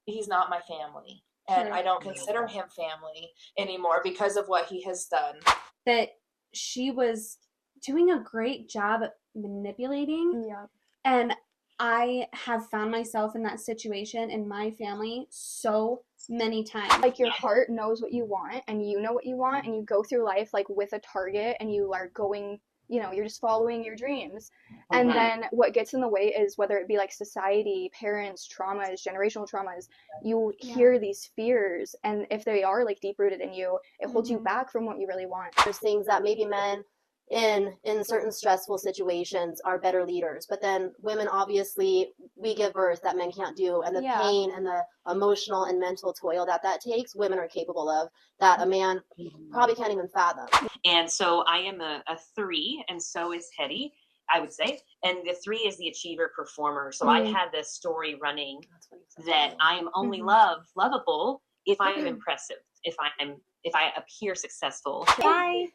he's not my family. And Sure. I don't consider him family anymore because of what he has done. That she was doing a great job at manipulating. Yeah. And I have found myself in that situation in my family so many times. Like your heart knows what you want and you know what you want, and you go through life like with a target, and you are going, you're just following your dreams. And then what gets in the way is whether it be like society, parents, traumas, generational traumas, you hear these fears, and if they are like deep rooted in you, it holds you back from what you really want. There's things that maybe men in certain stressful situations are better leaders, but then women, obviously, we give birth that men can't do, and the pain and the emotional and mental toil that takes, women are capable of, that a man probably can't even fathom. And so I am a 3, and so is Hetty, I would say. And the 3 is the achiever performer. So I had this story running that I am only lovable if I am impressive, if I appear successful. Bye.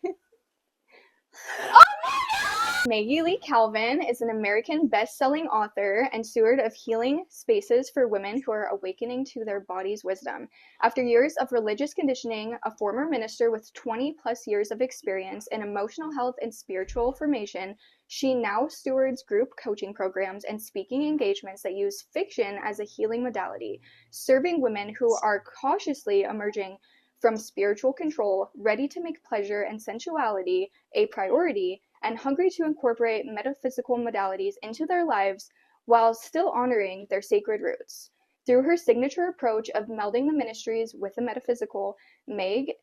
Meg Calvin is an American best-selling author and steward of healing spaces for women who are awakening to their body's wisdom. After years of religious conditioning, a former minister with 20-plus years of experience in emotional health and spiritual formation, she now stewards group coaching programs and speaking engagements that use fiction as a healing modality, serving women who are cautiously emerging from spiritual control, ready to make pleasure and sensuality a priority, and hungry to incorporate metaphysical modalities into their lives while still honoring their sacred roots. Through her signature approach of melding the ministries with the metaphysical, Meg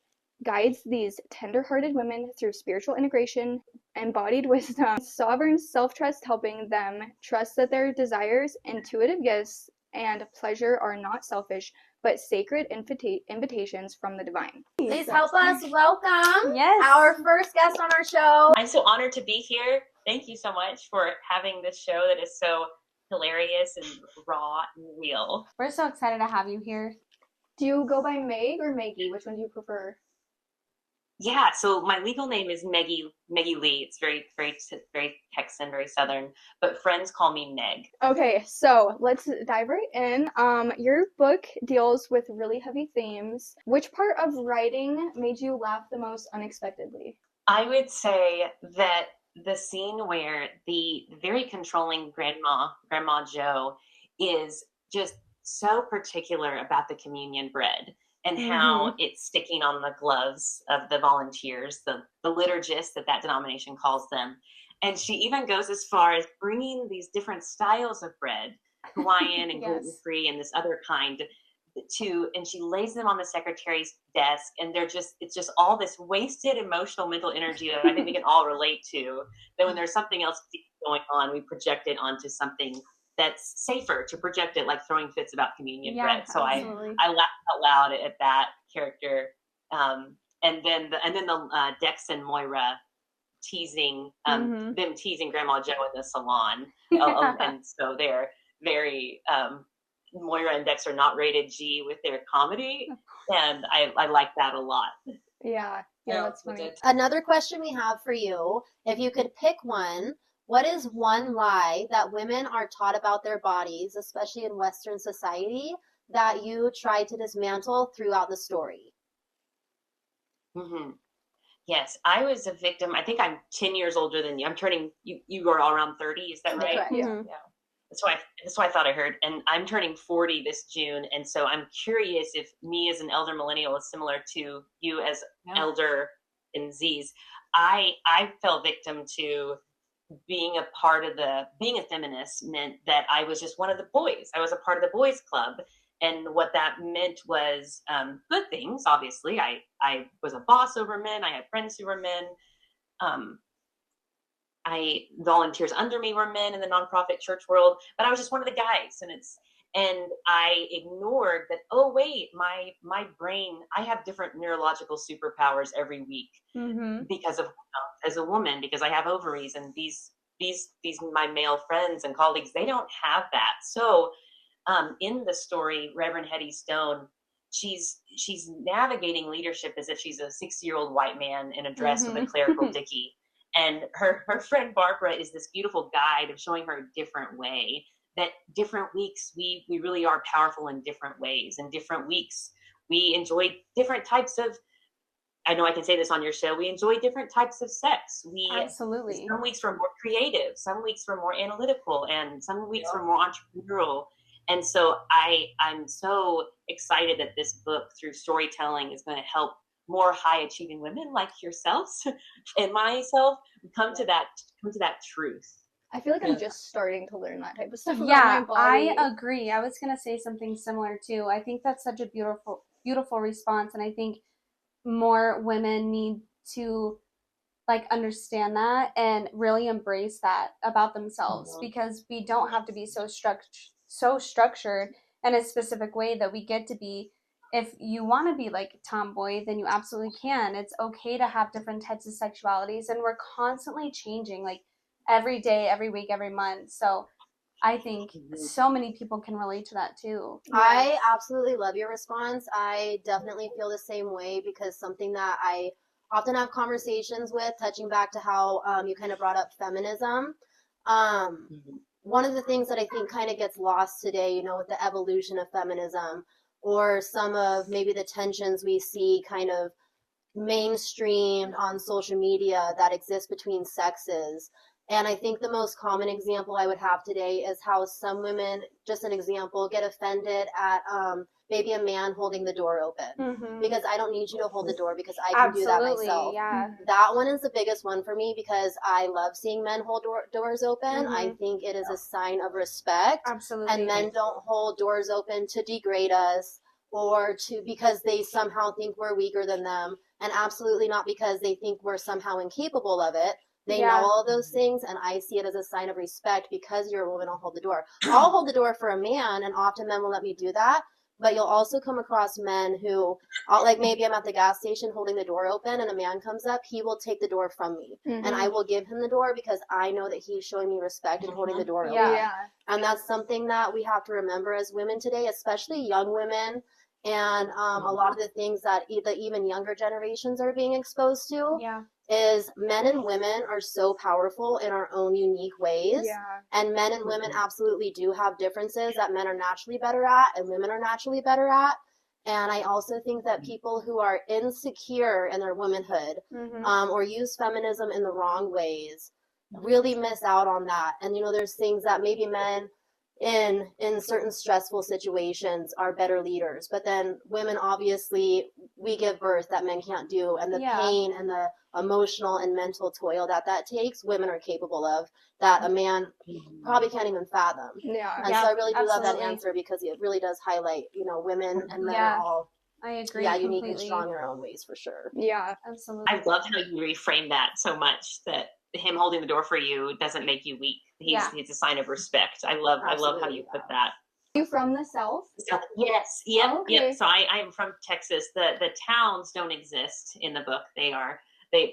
guides these tender-hearted women through spiritual integration, embodied wisdom, sovereign self-trust, helping them trust that their desires, intuitive gifts, and pleasure are not selfish, but sacred invitations from the divine. Please help us welcome Yes. our first guest on our show. I'm so honored to be here. Thank you so much for having this show that is so hilarious and raw and real. We're so excited to have you here. Do you go by Meg or Maggie? Which one do you prefer? Yeah, so my legal name is Maggie Lee. It's very, very, very Texan, very Southern, but friends call me Meg. Okay, so let's dive right in. Your book deals with really heavy themes. Which part of writing made you laugh the most unexpectedly? I would say that the scene where the very controlling Grandma Jo, is just so particular about the communion bread and how it's sticking on the gloves of the volunteers, the liturgists that denomination calls them. And she even goes as far as bringing these different styles of bread, Hawaiian and gluten-free and this other kind, and she lays them on the secretary's desk, and it's just all this wasted emotional mental energy that I think we can all relate to, that when there's something else going on, we project it onto something that's safer to project it, like throwing fits about communion bread. So absolutely. I laughed out loud at that character. And then the Dex and Moira teasing them teasing Grandma Jo in the salon. And so they're very Moira and Dex are not rated G with their comedy, and I like that a lot. Yeah, that's funny. Another question we have for you, if you could pick one, what is one lie that women are taught about their bodies, especially in Western society, that you try to dismantle throughout the story? Yes, I was a victim. I think I'm 10 years older than you. I'm turning, you are all around 30, is that right? Correct. Yeah. That's what I thought I heard. And I'm turning 40 this June. And so I'm curious if me as an elder millennial is similar to you as elder in Z's. I fell victim to being a feminist meant that I was just one of the boys. I was a part of the boys club. And what that meant was good things, obviously. I was a boss over men. I had friends who were men. Volunteers under me were men in the nonprofit church world, but I was just one of the guys. And I ignored that, oh, wait, my brain, I have different neurological superpowers every week because of, as a woman, because I have ovaries, and these my male friends and colleagues, they don't have that. So in the story, Reverend Hetty Stone, she's navigating leadership as if she's a 60-year-old white man in a dress with a clerical dicky. And her friend Barbara is this beautiful guide of showing her a different way that different weeks we really are powerful in different ways. And different weeks we enjoy different types of, I know I can say this on your show, we enjoy different types of sex. Absolutely. Some weeks we're more creative, some weeks we're more analytical, and some weeks we're more entrepreneurial. And so I'm so excited that this book, through storytelling, is going to help more high achieving women like yourselves and myself come to that truth. I feel like I'm just starting to learn that type of stuff about Yeah, my body. I agree. I was gonna say something similar too. I think that's such a beautiful response, and I think more women need to like understand that and really embrace that about themselves, because we don't have to be so structured in a specific way that we get to be. If you want to be like a tomboy, then you absolutely can. It's okay to have different types of sexualities, and we're constantly changing, like every day, every week, every month. So I think so many people can relate to that too. I absolutely love your response. I definitely feel the same way, because something that I often have conversations with, touching back to how you kind of brought up feminism. One of the things that I think kind of gets lost today, you know, with the evolution of feminism, or some of maybe the tensions we see kind of mainstreamed on social media that exist between sexes. And I think the most common example I would have today is how some women, just an example, get offended at maybe a man holding the door open. Because I don't need you to hold the door, because I can do that myself. Yeah. That one is the biggest one for me, because I love seeing men hold doors open. I think it is a sign of respect. Absolutely. And men don't hold doors open to degrade us, or to because they somehow think we're weaker than them, and absolutely not because they think we're somehow incapable of it. They know all of those things, and I see it as a sign of respect. Because you're a woman, I'll hold the door. I'll hold the door for a man, and often men will let me do that. But you'll also come across men who, like maybe I'm at the gas station holding the door open, and a man comes up, he will take the door from me. And I will give him the door, because I know that he's showing me respect and holding the door open. Yeah. And that's something that we have to remember as women today, especially young women. And a lot of the things that the even younger generations are being exposed to is men and women are so powerful in our own unique ways. And men and women absolutely do have differences that men are naturally better at and women are naturally better at. And I also think that people who are insecure in their womanhood or use feminism in the wrong ways really miss out on that. And, you know, there's things that maybe men in certain stressful situations are better leaders, but then women, obviously, we give birth that men can't do, and the pain and the emotional and mental toil that takes, women are capable of, that a man probably can't even fathom. And so I really do love that answer, because it really does highlight, you know, women and men are all I agree. unique and strong in their own ways, for sure. Yeah, absolutely. I love how you reframe that so much, that him holding the door for you doesn't make you weak. He's a sign of respect. I love how you put that. Are you from the South? Yes. Yep. Oh, okay. Yep. So I'm from Texas. The towns don't exist in the book. They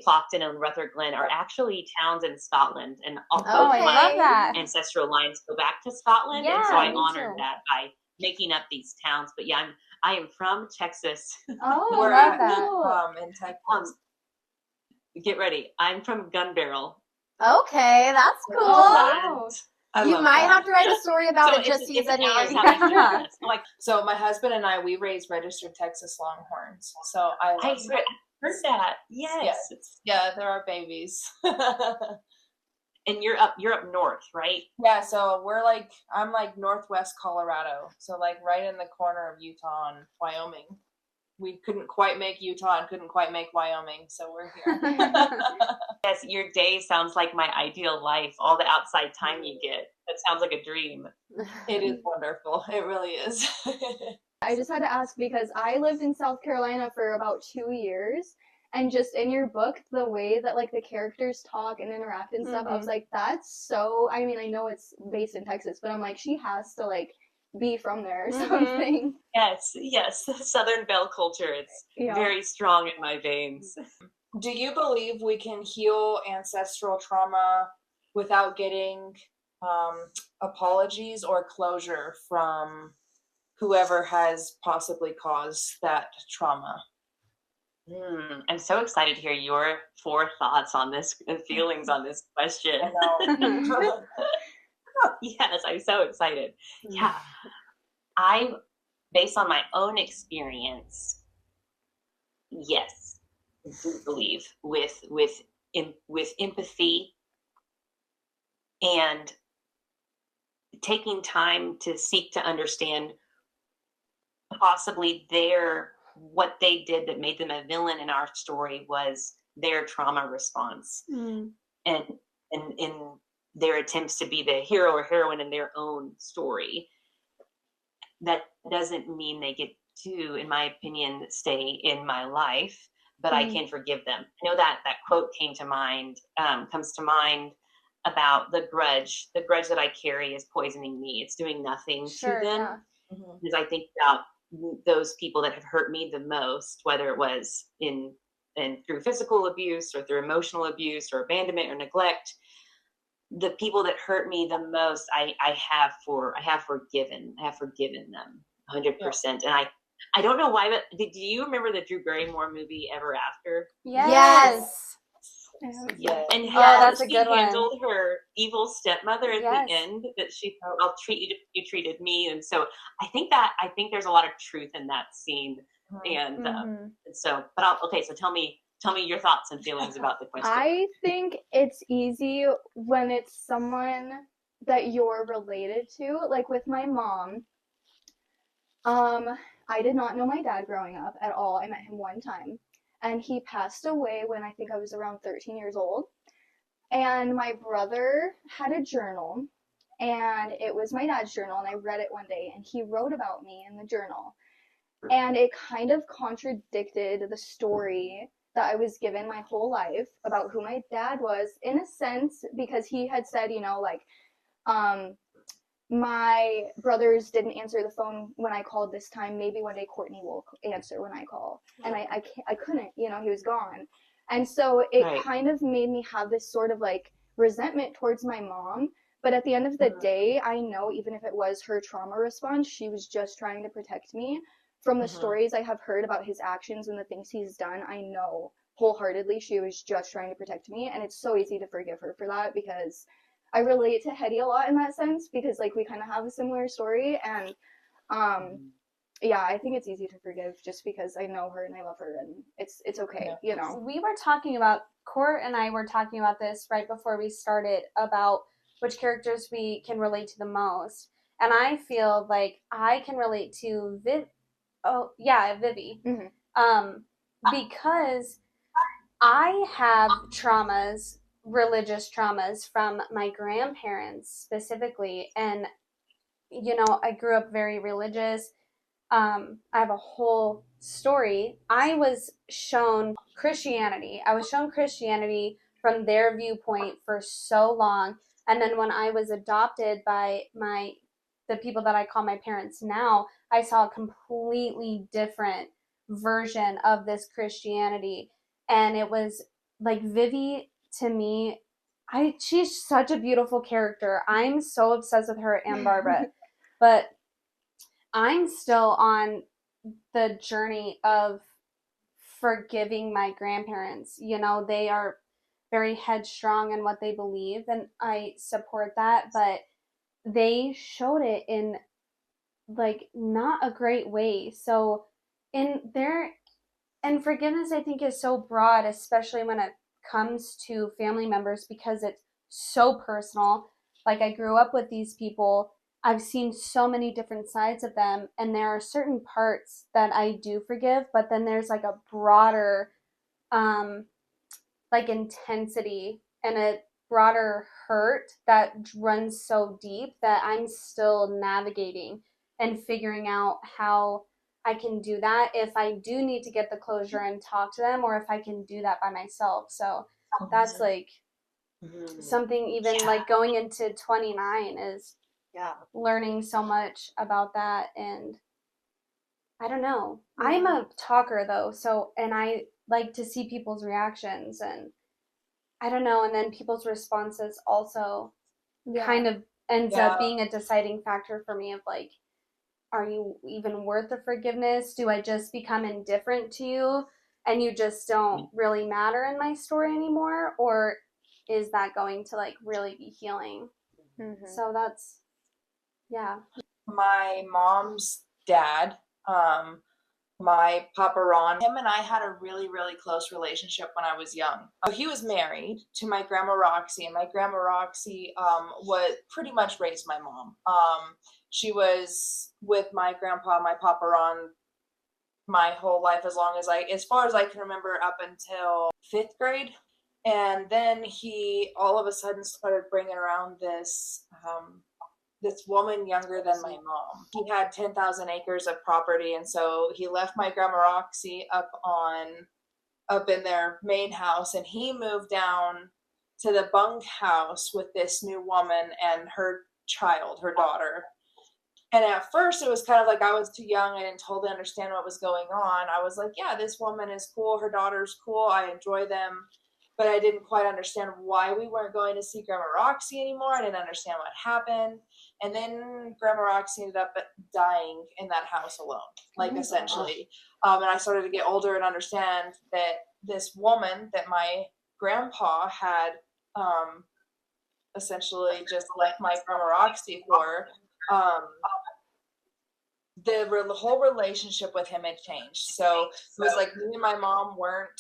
Plockton and Rutherglen are actually towns in Scotland, and both my ancestral lines go back to Scotland. Yeah, and so I honored that by making up these towns. But yeah, I am from Texas. Oh, I love that. In Texas. Get ready. I'm from Gun Barrel. Okay, that's cool. Oh. You might have to write a story about it, just to use a name. So my husband and I, we raised registered Texas Longhorns. So I heard that. Yes. Yeah, they're our babies. And you're up north, right? Yeah, so I'm like northwest Colorado. So like right in the corner of Utah and Wyoming. We couldn't quite make Utah and couldn't quite make Wyoming, so we're here. Yes, your day sounds like my ideal life. All the outside time you get. That sounds like a dream. It is wonderful. It really is. I just had to ask, because I lived in South Carolina for about 2 years, and just in your book, the way that like the characters talk and interact and stuff, I was like, that's so, I mean, I know it's based in Texas, but I'm like, she has to like be from there or something. Yes. Southern Belle culture. It's very strong in my veins. Do you believe we can heal ancestral trauma without getting apologies or closure from whoever has possibly caused that trauma? I'm so excited to hear your 4 thoughts on this and feelings on this question. I know. Yes, I'm so excited. Yeah, I, based on my own experience, yes, do believe with empathy and taking time to seek to understand possibly what they did that made them a villain in our story was their trauma response, and in their attempts to be the hero or heroine in their own story. That doesn't mean they get to, in my opinion, stay in my life, but I can forgive them. I know that quote comes to mind about the grudge. The grudge that I carry is poisoning me. It's doing nothing to them. Because I think about those people that have hurt me the most, whether it was in through physical abuse or through emotional abuse or abandonment or neglect. The people that hurt me the most, I have forgiven them 100%. And I don't know why, but do you remember the Drew Barrymore movie Ever After? Yes. Yeah, and that's a she good one. handled her evil stepmother at the end. That I'll treat you, you treated me, and so I think there's a lot of truth in that scene, and so. But so tell me your thoughts and feelings about the question. I think it's easy when it's someone that you're related to. Like with my mom, I did not know my dad growing up at all. I met him one time, and he passed away when I think I was around 13 years old. And my brother had a journal, and it was my dad's journal, and I read it one day, and he wrote about me in the journal. And it kind of contradicted the story that I was given my whole life about who my dad was, in a sense, because he had said, my brothers didn't answer the phone when I called this time. Maybe one day Courtney will answer when I call. And I couldn't, he was gone. And so it kind of made me have this sort of like resentment towards my mom. But at the end of the day, I know even if it was her trauma response, she was just trying to protect me. From the stories I have heard about his actions and the things he's done, I know wholeheartedly she was just trying to protect me. And it's so easy to forgive her for that, because I relate to Hetty a lot in that sense, because like we kind of have a similar story. And yeah, I think it's easy to forgive just because I know her and I love her, and it's okay, We were talking about, Court and I were talking about this right before we started, about which characters we can relate to the most. And I feel like I can relate to Vivi. Because I have traumas, religious traumas from my grandparents specifically. And, I grew up very religious. I have a whole story. I was shown Christianity. From their viewpoint for so long. And then when I was adopted by the people that I call my parents now, I saw a completely different version of this Christianity. And it was like Vivi, to me, she's such a beautiful character. I'm so obsessed with her and Barbara. But I'm still on the journey of forgiving my grandparents. They are very headstrong in what they believe, and I support that, but they showed it in like not a great way. So and forgiveness, I think, is so broad, especially when it comes to family members, because it's so personal. Like, I grew up with these people. I've seen so many different sides of them, and there are certain parts that I do forgive, but then there's like a broader like intensity and a broader hurt that runs so deep that I'm still navigating and figuring out how I can do that, if I do need to get the closure and talk to them, or if I can do that by myself. So that's like something, even like going into 29 is learning so much about that. And I don't know. I'm a talker though, and I like to see people's reactions, and I don't know, and then people's responses also kind of ends up being a deciding factor for me of like, are you even worth the forgiveness? Do I just become indifferent to you and you just don't really matter in my story anymore? Or is that going to like really be healing? So that's, yeah. My mom's dad, my Papa Ron, him and I had a really, really close relationship when I was young. He was married to my Grandma Roxy, and my Grandma Roxy was pretty much raised my mom. She was with my grandpa, my Papa Ron, my whole life, as far as I can remember, up until 5th grade. And then he all of a sudden started bringing around this woman younger than my mom. He had 10,000 acres of property, and so he left my Grandma Roxy up in their main house, and he moved down to the bunk house with this new woman and her child, her daughter. And at first it was kind of like I was too young. I didn't totally understand what was going on. I was like, yeah, this woman is cool. Her daughter's cool. I enjoy them. But I didn't quite understand why we weren't going to see Grandma Roxy anymore. I didn't understand what happened. And then Grandma Roxy ended up dying in that house alone, essentially. And I started to get older and understand that this woman that my grandpa had essentially just left my Grandma Roxy for, the whole relationship with him had changed. So it was like me and my mom weren't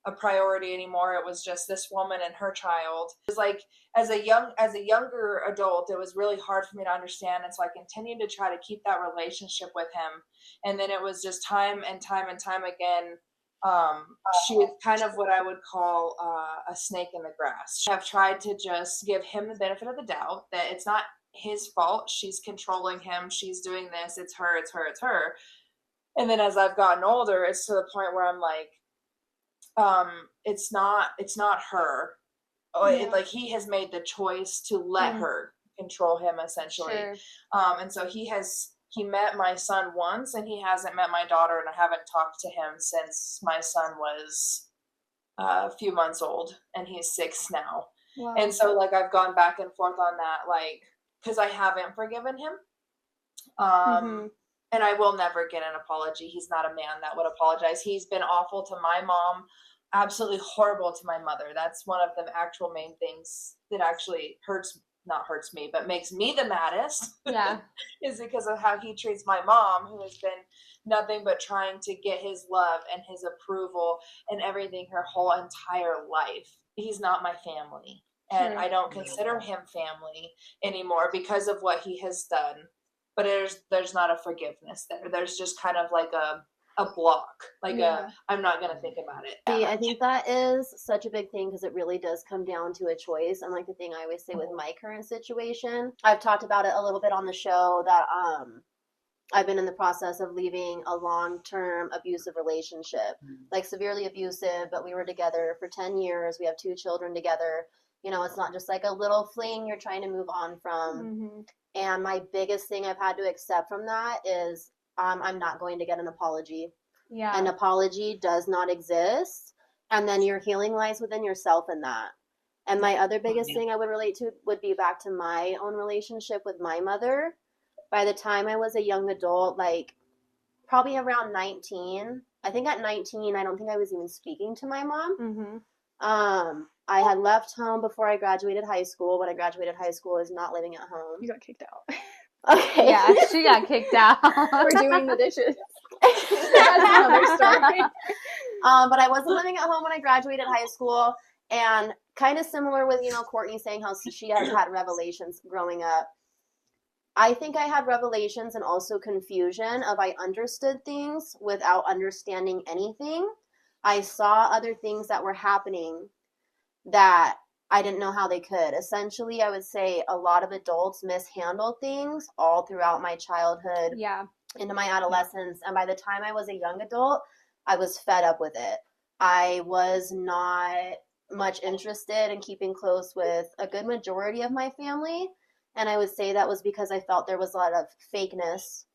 a priority anymore. It was just this woman and her child. It was like as a younger adult, it was really hard for me to understand, and so I continued to try to keep that relationship with him. And then it was just time and time again. She is kind of what I would call a snake in the grass. I have tried to just give him the benefit of the doubt that it's not his fault. She's controlling him. She's doing this. It's her. And then as I've gotten older, it's to the point where I'm like, it's not her. Like he has made the choice to let her control him, essentially. Sure. And so he met my son once, and he hasn't met my daughter, and I haven't talked to him since my son was a few months old, and he's 6 now. Wow. And so like I've gone back and forth on that, like, because I haven't forgiven him. And I will never get an apology. He's not a man that would apologize. He's been awful to my mom, absolutely horrible to my mother. That's one of the actual main things that actually not hurts me, but makes me the maddest. Yeah. Is because of how he treats my mom, who has been nothing but trying to get his love and his approval and everything her whole entire life. He's not my family. And Sure. I don't consider him family anymore because of what he has done. But there's not a forgiveness there. There's just kind of like a block, like I'm not going to think about it. See, I think that is such a big thing because it really does come down to a choice. And like the thing I always say with my current situation, I've talked about it a little bit on the show that I've been in the process of leaving a long-term abusive relationship, like severely abusive, but we were together for 10 years. We have 2 children together. You know, it's not just like a little fling you're trying to move on from. And my biggest thing I've had to accept from that is I'm not going to get an apology. Yeah. An apology does not exist. And then your healing lies within yourself in that. And my other biggest thing I would relate to would be back to my own relationship with my mother. By the time I was a young adult, like probably around 19, I think at 19, I don't think I was even speaking to my mom. I had left home before I graduated high school. When I graduated high school, I was not living at home. You got kicked out. Okay. Yeah, she got kicked out. We're doing the dishes. That's another story. But I wasn't living at home when I graduated high school. And kind of similar with, Courtney saying how she has had revelations growing up. I think I had revelations and also confusion of I understood things without understanding anything. I saw other things that were happening that I didn't know how they could. Essentially, I would say a lot of adults mishandle things all throughout my childhood, into my adolescence. And by the time I was a young adult, I was fed up with it. I was not much interested in keeping close with a good majority of my family. And I would say that was because I felt there was a lot of fakeness,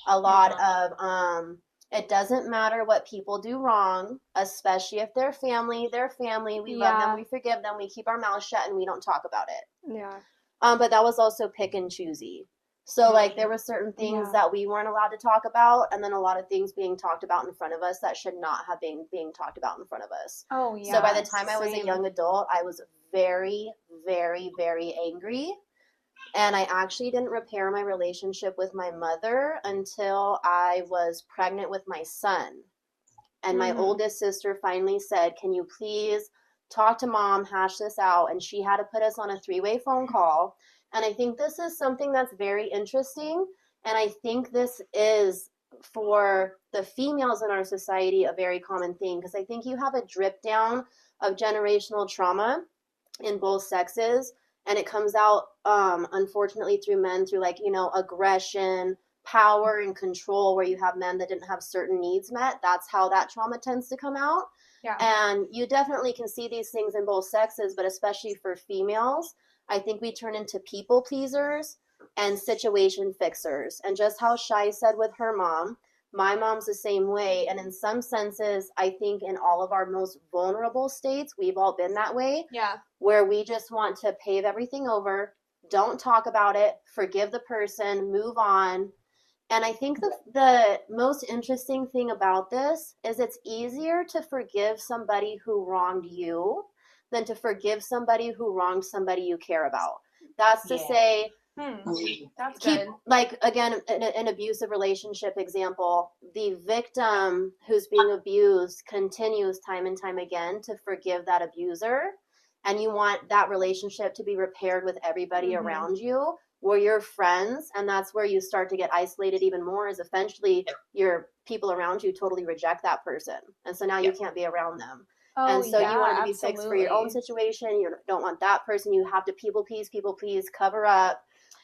a lot of, it doesn't matter what people do wrong, especially if they're family, we love them, we forgive them, we keep our mouths shut and we don't talk about it. Yeah. But that was also pick and choosy. So like there were certain things that we weren't allowed to talk about, and then a lot of things being talked about in front of us that should not have been being talked about in front of us. Oh yeah. So by the time I was a young adult, I was very, very, very angry. And I actually didn't repair my relationship with my mother until I was pregnant with my son. And my oldest sister finally said, "Can you please talk to mom, hash this out?" And she had to put us on a 3-way phone call. And I think this is something that's very interesting. And I think this is, for the females in our society, a very common thing, because I think you have a drip down of generational trauma in both sexes, and it comes out, unfortunately, through men, through, like, aggression, power, and control, where you have men that didn't have certain needs met. That's how that trauma tends to come out. Yeah. And you definitely can see these things in both sexes, but especially for females, I think we turn into people pleasers and situation fixers. And just how Shai said with her mom, my mom's the same way. And in some senses, I think in all of our most vulnerable states, we've all been that way. Yeah. Where we just want to pave everything over, don't talk about it, forgive the person, move on. And I think the most interesting thing about this is it's easier to forgive somebody who wronged you than to forgive somebody who wronged somebody you care about. That's to say, That's keep, good. like, again, an abusive relationship example, the victim who's being abused continues time and time again to forgive that abuser, and you want that relationship to be repaired with everybody around you, where you're friends. And that's where you start to get isolated even more, is eventually your people around you totally reject that person, and so now you can't be around them. Oh, And so yeah, you want it to be fixed for your own absolutely. situation. You don't want that person. You have to people please, cover up.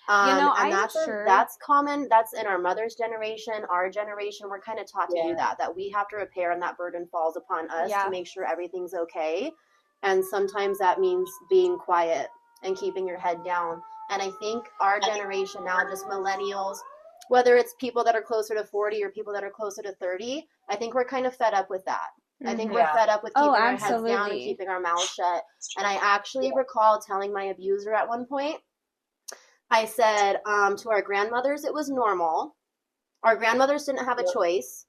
You know, And I'm sure. that's common. That's in our mother's generation, our generation. We're kind of taught to do that we have to repair, and that burden falls upon us to make sure everything's okay. And sometimes that means being quiet and keeping your head down. And I think our generation now, just millennials, whether it's people that are closer to 40 or people that are closer to 30, I think we're kind of fed up with that. I think we're fed up with keeping our heads down and absolutely. keeping our mouths shut. And I actually recall telling my abuser at one point, I said, to our grandmothers, it was normal. Our grandmothers didn't have a choice.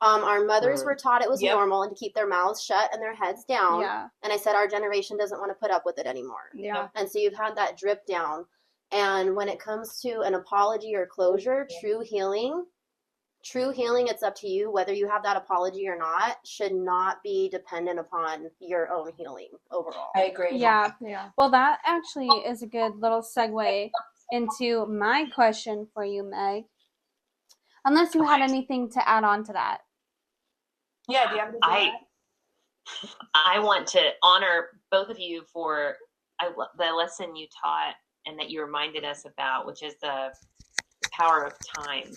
Our mothers were taught it was normal and to keep their mouths shut and their heads down. Yeah. And I said, our generation doesn't want to put up with it anymore. Yeah. And so you've had that drip down. And when it comes to an apology or closure, true healing, it's up to you. Whether you have that apology or not should not be dependent upon your own healing overall. I agree. Yeah. Well, that actually is a good little segue into my question for you, Meg. Unless you had anything to add on to that. Yeah, do you have anything to add? I want to honor both of you for the lesson you taught and that you reminded us about, which is the power of time.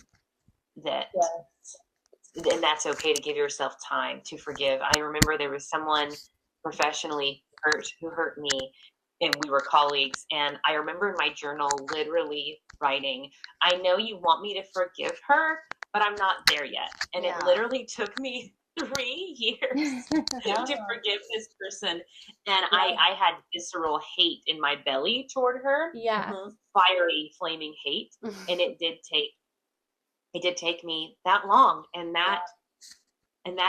And that's okay to give yourself time to forgive. I remember there was someone professionally who hurt me, and we were colleagues. And I remember in my journal literally writing, "I know you want me to forgive her, but I'm not there yet." And it literally took me 3 years to forgive this person. And I had visceral hate in my belly toward her. Yeah. Fiery, flaming hate. And it did take me that long. And that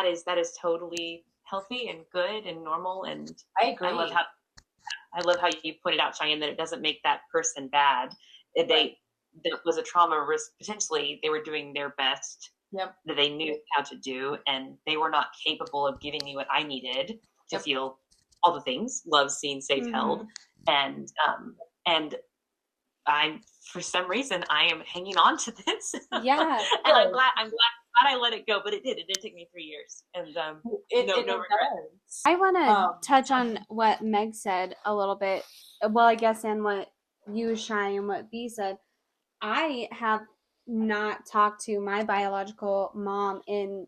is totally healthy and good and normal. And I agree. I love how you pointed out, Cheyenne, that it doesn't make that person bad. That was a trauma risk. Potentially, they were doing their best that they knew how to do, and they were not capable of giving me what I needed to feel all the things: love, seen, safe, held. And I'm, for some reason, I am hanging on to this. Yeah. And I'm glad I let it go, but it did take me 3 years, and no regret. I want to touch on what Meg said a little bit. Well, I guess, and what you, Shai, and what B said. I have not talked to my biological mom in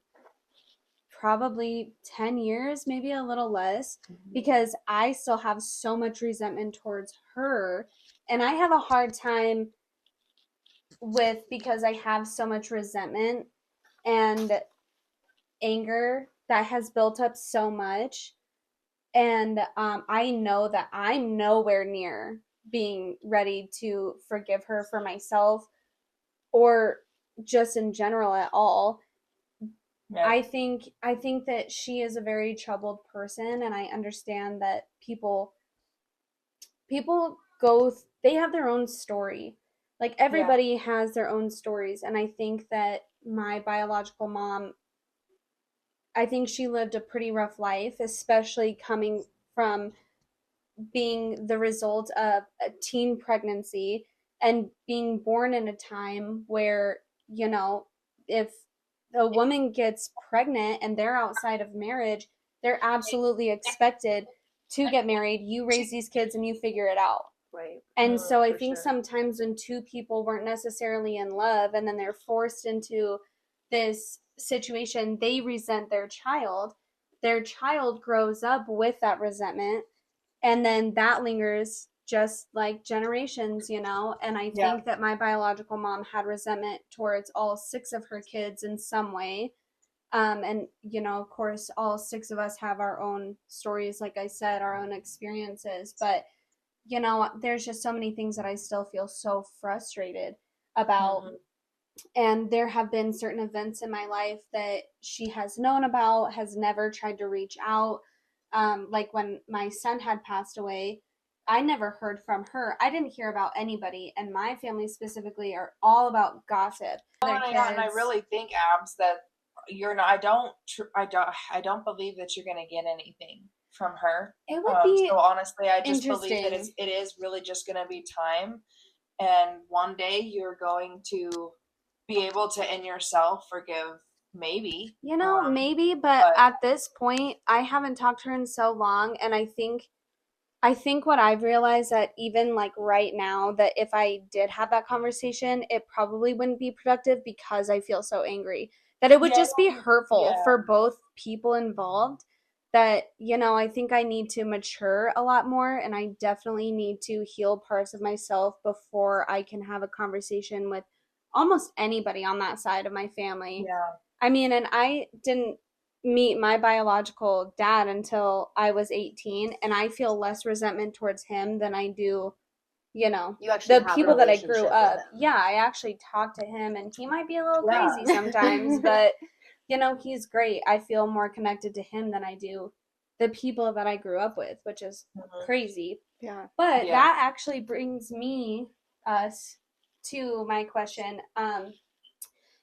probably 10 years, maybe a little less, because I still have so much resentment towards her. And I have a hard time because I have so much resentment and anger that has built up so much. And I know that I'm nowhere near being ready to forgive her for myself or just in general at all. Yeah. I think that she is a very troubled person, and I understand that people they have their own story. Like everybody has their own stories, and I think that my biological mom, I think she lived a pretty rough life, especially coming from being the result of a teen pregnancy and being born in a time where, if a woman gets pregnant and they're outside of marriage, they're absolutely expected to get married. You raise these kids and you figure it out. Right. And so I For think sure. sometimes when two people weren't necessarily in love and then they're forced into this situation, they resent their child. Their child grows up with that resentment, and then that lingers just like generations, and I think that my biological mom had resentment towards all 6 of her kids in some way. And of course all 6 of us have our own stories, like I said, our own experiences, but there's just so many things that I still feel so frustrated about. And there have been certain events in my life that she has known about, has never tried to reach out. Like when my son had passed away, I never heard from her. I didn't hear about anybody, and my family specifically are all about gossip. And I really think, Abs, that you're not. I don't believe that you're going to get anything from her. It would be so honestly, I just believe that interesting. it is really just going to be time, and one day you're going to be able to in yourself forgive, maybe. Maybe, but at this point, I haven't talked to her in so long, and I think what I've realized, that even like right now, that if I did have that conversation, it probably wouldn't be productive because I feel so angry. That it would just be hurtful for both people involved. That, I think I need to mature a lot more, and I definitely need to heal parts of myself before I can have a conversation with almost anybody on that side of my family. Yeah. I mean, and I didn't meet my biological dad until I was 18, and I feel less resentment towards him than I do, You actually the have people a that I grew relationship up. with him. Yeah, I actually talk to him, and he might be a little crazy sometimes, but he's great. I feel more connected to him than I do the people that I grew up with, which is crazy. Yeah. But that actually brings us to my question.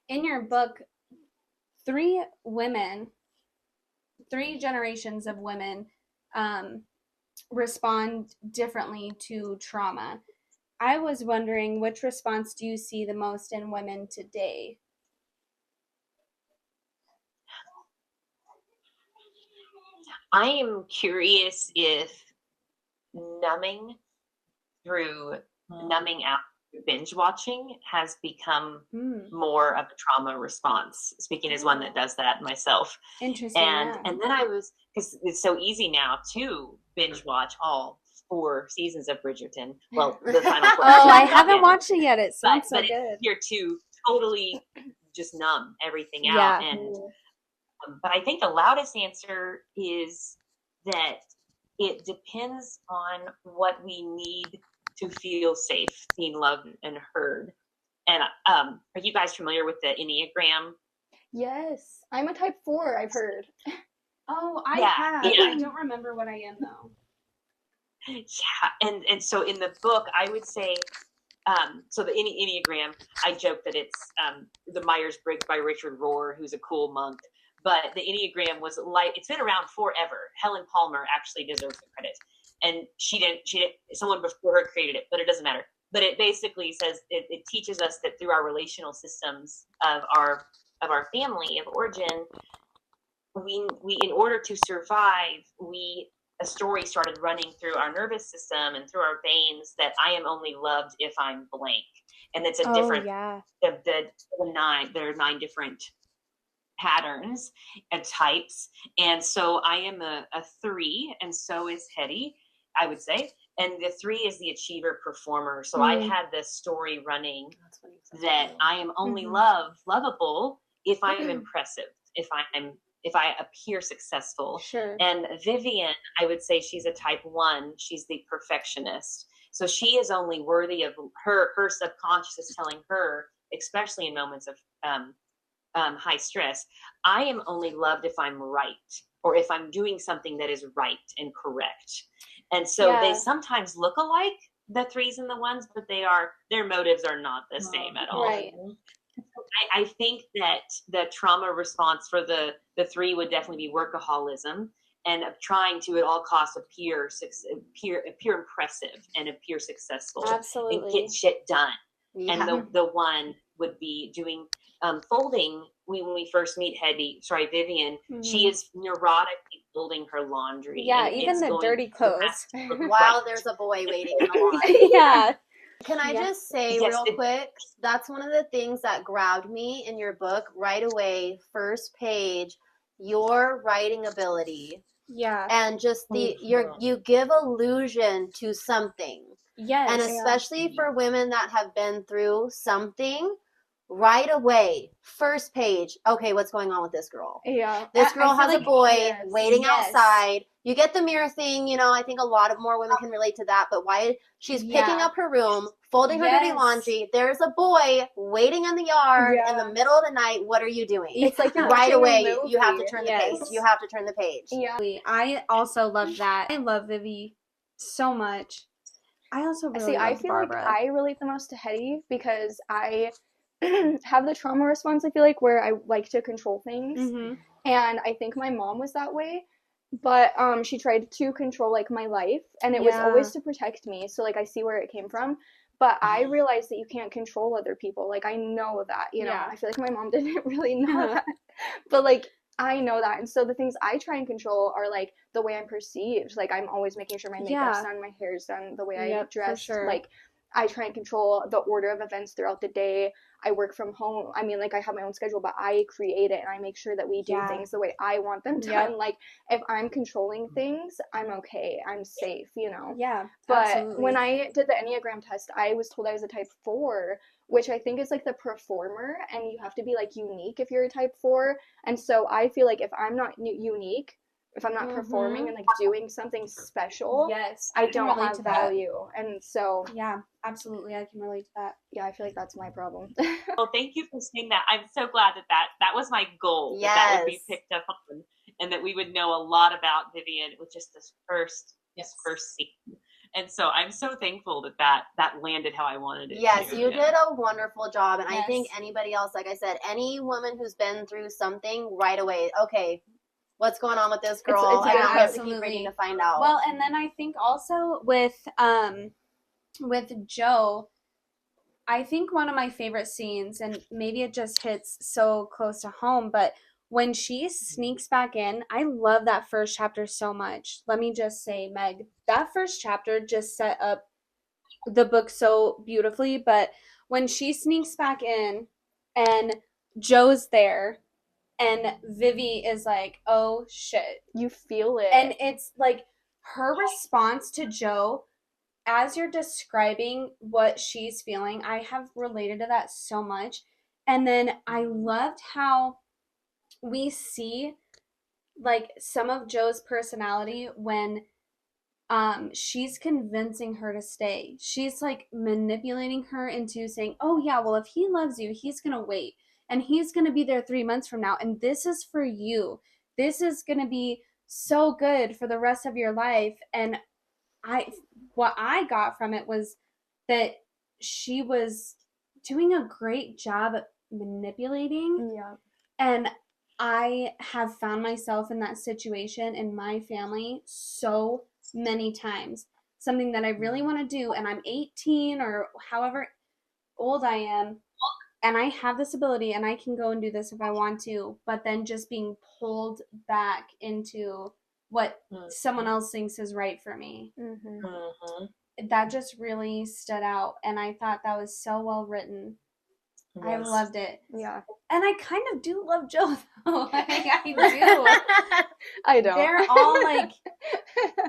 In your book, 3 generations of women respond differently to trauma. I was wondering, which response do you see the most in women today? I am curious if numbing out binge watching has become more of a trauma response. Speaking as one that does that myself. Interesting. And then I was, because it's so easy now to binge watch all 4 seasons of Bridgerton. Well, the final 4. I haven't watched it yet. It sounds so good. It's easier to totally just numb everything out. And but I think the loudest answer is that it depends on what we need to feel safe, being loved and heard. And are you guys familiar with the Enneagram? Yes, I'm a type 4, I've heard. Oh, I have. I don't remember what I am though. Yeah, and so in the book, I would say, so the Enneagram, I joke that it's the Myers-Briggs by Richard Rohr, who's a cool monk. But the Enneagram was it's been around forever. Helen Palmer actually deserves the credit. And she didn't, someone before her created it, but it doesn't matter. But it basically says, it teaches us that through our relational systems of our family of origin, we in order to survive, a story started running through our nervous system and through our veins that I am only loved if I'm blank. And it's a different, there are 9 different patterns and types. And so I am a 3, and so is Hetty, I would say. And the 3 is the achiever performer. So I've had this story running that I am only lovable if I am impressive, if I appear successful. Sure. And Vivian, I would say she's a type 1. She's the perfectionist. So she is only worthy of her subconscious is telling her, especially in moments of high stress, I am only loved if I'm right, or if I'm doing something that is right and correct. And so they sometimes look alike, the threes and the ones, but their motives are not the same at all. Right. I think that the trauma response for the three would definitely be workaholism and of trying to at all costs appear impressive and appear successful and Absolutely. get shit done. Yeah. And the one would be doing folding. When we first meet Vivian, she is neurotically folding her laundry. Yeah, and even it's the going dirty clothes. While there's a boy waiting in the laundry. Yeah. Can I just say Yes, real quick, that's one of the things that grabbed me in your book right away, first page, your writing ability. Yeah. And just you give allusion to something. Yes. And especially for women that have been through something, right away, first page, okay, what's going on with this girl? Yeah. This girl has a boy waiting Yes. outside. You get the mirror thing, I think a lot of more women can relate to that, but why she's picking up her room, folding her dirty laundry, there's a boy waiting in the yard in the middle of the night, what are you doing? It's like you're right watching a away, movie. you have to turn the page. You have to turn the page. Yeah. I also love that. I love Vivi so much. I also really See, I love feel Barbara. like I relate the most to Hetty because I have the trauma response, I feel like, where I like to control things. Mm-hmm. And I think my mom was that way. But she tried to control, like, my life. And it was always to protect me. So, like, I see where it came from. But I realized that you can't control other people. Like, I know that, you know. I feel like my mom didn't really know that. But, like, I know that. And so the things I try and control are, like, the way I'm perceived. Like, I'm always making sure my makeup's done, my hair's done, the way I dress. Sure. Like, I try and control the order of events throughout the day. I work from home. I mean, like, I have my own schedule, but I create it and I make sure that we do things the way I want them done. Like, if I'm controlling things, I'm okay. I'm safe, Yeah, But absolutely. when I did the Enneagram test, I was told I was a type 4, which I think is, like, the performer, and you have to be, like, unique if you're a type 4. And so I feel like if I'm not unique, if I'm not performing and, like, doing something special, I don't have value. And so yeah, absolutely, I can relate to that. Yeah, I feel like that's my problem. Well, thank you for saying that. I'm so glad that was my goal. That would be picked up on, and that we would know a lot about Vivian with just this first scene. And so I'm so thankful that landed how I wanted it. Yes, to. you did a wonderful job. And I think anybody else, like I said, any woman who's been through something, right away, okay, what's going on with this girl? I can't wait to keep reading to find out. Well, and then I think also with Joe, I think one of my favorite scenes, and maybe it just hits so close to home, but when she sneaks back in, I love that first chapter so much. Let me just say, Meg, that first chapter just set up the book so beautifully, but when she sneaks back in and Joe's there, and Vivi is like, oh shit. You feel it. And it's like her response to Joe, as you're describing what she's feeling, I have related to that so much. And then I loved how we see like some of Joe's personality when she's convincing her to stay. She's like manipulating her into saying, oh yeah, well, if he loves you, he's gonna wait. And he's going to be there 3 months from now. And this is for you. This is going to be so good for the rest of your life. And what I got from it was that she was doing a great job at manipulating. Yeah. And I have found myself in that situation in my family so many times. Something that I really want to do, and I'm 18 or however old I am, and I have this ability and I can go and do this if I want to, but then just being pulled back into what someone else thinks is right for me. That just really stood out, and I thought that was so well written. Yes. I loved it. Yeah. And I kind of do love Joe, though. I do. I don't. They're all like,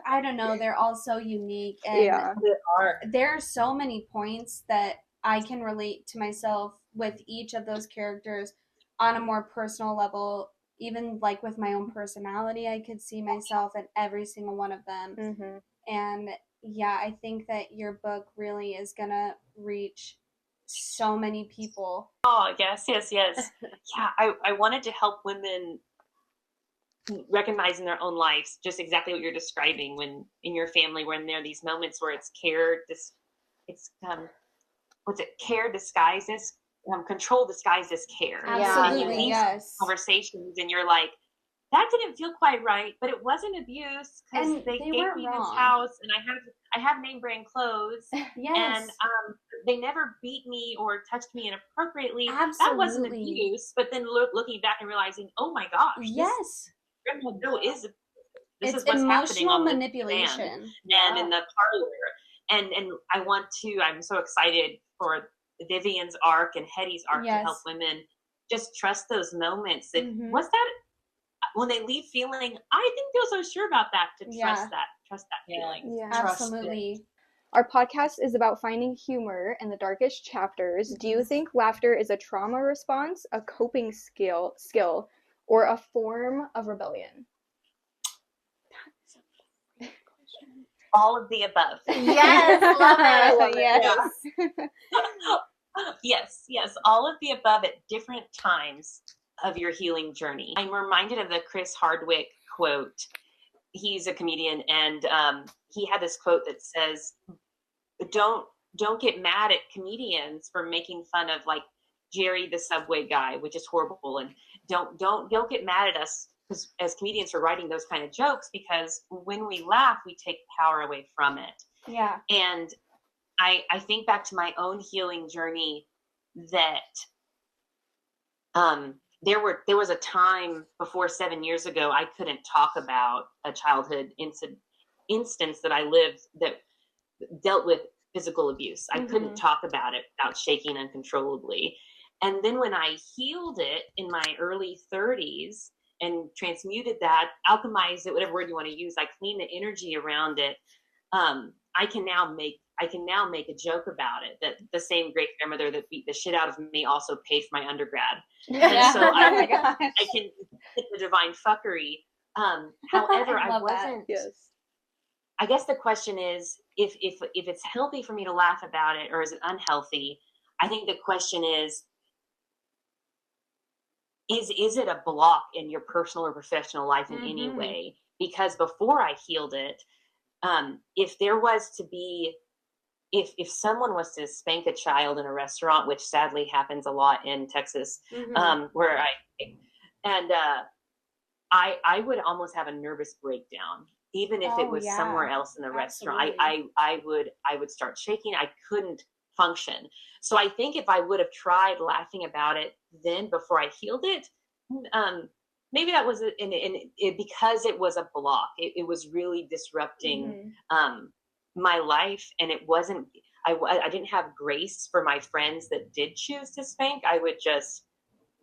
I don't know, they're all so unique. And they are. There are so many points that I can relate to myself with each of those characters on a more personal level. Even like with my own personality, I could see myself in every single one of them. And yeah, I think that your book really is going to reach so many people. Oh, yes. Yeah, I wanted to help women recognize in their own lives just exactly what you're describing when in your family, when there are these moments where it's care it's what's it, care disguised as control disguised as care. Absolutely, And you leave yes. conversations and you're like, that didn't feel quite right, but it wasn't abuse because And they they gave weren't me wrong. this house and I have name brand clothes Yes. and they never beat me or touched me inappropriately. Absolutely. That wasn't abuse. But then looking back and realizing, oh my gosh, Yes. Grandma Joe this It's is what's happening emotional on manipulation. and in the parlor. And I'm so excited for Vivian's arc and Hetty's arc to help women just trust those moments. That what's that when they leave feeling, I didn't feel so sure about that, to trust that feeling. Yeah, absolutely. Our podcast is about finding humor in the darkest chapters. Do you think laughter is a trauma response, a coping skill, or a form of rebellion? All of the above. Yes, love it. I love Yes. Yes, all of the above at different times of your healing journey. I'm reminded of the Chris Hardwick quote. He's a comedian, and he had this quote that says, "Don't get mad at comedians for making fun of like Jerry the Subway guy, which is horrible, and don't get mad at us as comedians for writing those kind of jokes, because when we laugh, we take power away from it." Yeah. And I think back to my own healing journey that there was a time before 7 years ago I couldn't talk about a childhood instance that I lived that dealt with physical abuse. I couldn't talk about it without shaking uncontrollably. And then when I healed it in my early 30s and transmuted that, alchemized it, whatever word you want to use, I cleaned the energy around it. I can now make a joke about it, that the same great grandmother that beat the shit out of me also paid for my undergrad. And so I can hit the divine fuckery. However, I wasn't. Yes. I guess the question is, if it's healthy for me to laugh about it, or is it unhealthy? I think the question is it a block in your personal or professional life in any way? Because before I healed it, if there was to be, if someone was to spank a child in a restaurant, which sadly happens a lot in Texas, where I would almost have a nervous breakdown, even if it was somewhere else in the restaurant. I would start shaking. I couldn't function. So I think if I would have tried laughing about it then before I healed it, maybe that was because it was a block. It was really disrupting my life, and it wasn't. I didn't have grace for my friends that did choose to spank. I would just